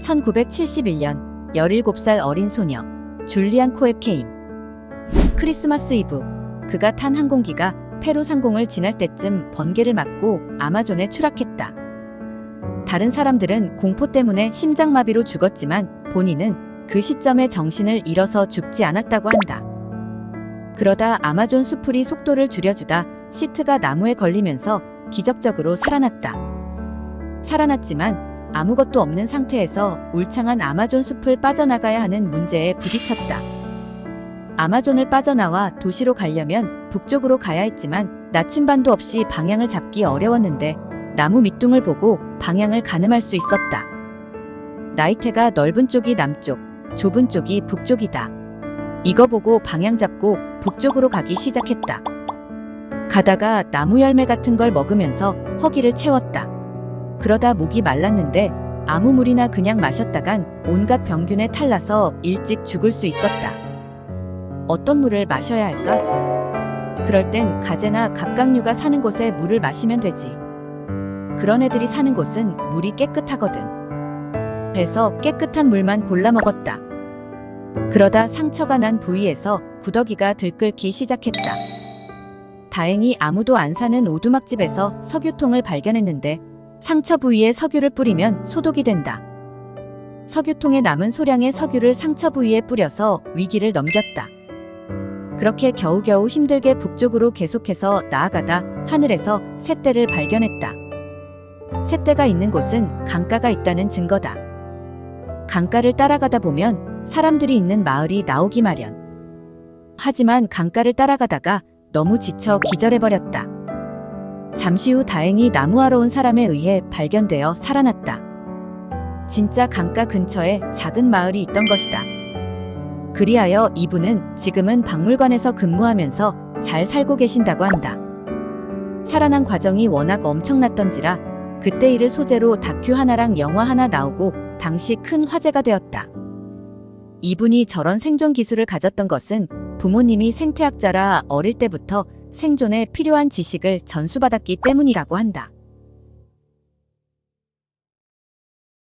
1971년 17살 어린 소녀 줄리안 코에케인. 크리스마스 이브, 그가 탄 항공기가 페루 상공을 지날 때쯤 번개를 맞고 아마존에 추락했다. 다른 사람들은 공포 때문에 심장마비로 죽었지만 본인은 그 시점에 정신을 잃어서 죽지 않았다고 한다. 그러다 아마존 수풀이 속도를 줄여주다 시트가 나무에 걸리면서 기적적으로 살아났다. 살아났지만 아무것도 없는 상태에서 울창한 아마존 숲을 빠져나가야 하는 문제에 부딪혔다. 아마존을 빠져나와 도시로 가려면 북쪽으로 가야 했지만 나침반도 없이 방향을 잡기 어려웠는데 나무 밑둥을 보고 방향을 가늠할 수 있었다. 나이테가 넓은 쪽이 남쪽, 좁은 쪽이 북쪽이다. 이거 보고 방향 잡고 북쪽으로 가기 시작했다. 가다가 나무 열매 같은 걸 먹으면서 허기를 채웠다. 그러다 목이 말랐는데 아무 물이나 그냥 마셨다간 온갖 병균에 탈나서 일찍 죽을 수 있었다. 어떤 물을 마셔야 할까? 그럴 땐 가재나 갑각류가 사는 곳에 물을 마시면 되지. 그런 애들이 사는 곳은 물이 깨끗하거든. 그래서 깨끗한 물만 골라 먹었다. 그러다 상처가 난 부위에서 구더기가 들끓기 시작했다. 다행히 아무도 안 사는 오두막집에서 석유통을 발견했는데 상처 부위에 석유를 뿌리면 소독이 된다. 석유통에 남은 소량의 석유를 상처 부위에 뿌려서 위기를 넘겼다. 그렇게 겨우겨우 힘들게 북쪽으로 계속해서 나아가다 하늘에서 새떼를 발견했다. 새떼가 있는 곳은 강가가 있다는 증거다. 강가를 따라가다 보면 사람들이 있는 마을이 나오기 마련. 하지만 강가를 따라가다가 너무 지쳐 기절해버렸다. 잠시 후 다행히 나무하러 온 사람에 의해 발견되어 살아났다. 진짜 강가 근처에 작은 마을이 있던 것이다. 그리하여 이분은 지금은 박물관에서 근무하면서 잘 살고 계신다고 한다. 살아난 과정이 워낙 엄청났던지라 그때 일을 소재로 다큐 하나랑 영화 하나 나오고 당시 큰 화제가 되었다. 이분이 저런 생존 기술을 가졌던 것은 부모님이 생태학자라 어릴 때부터 생존에 필요한 지식을 전수받았기 때문이라고 한다.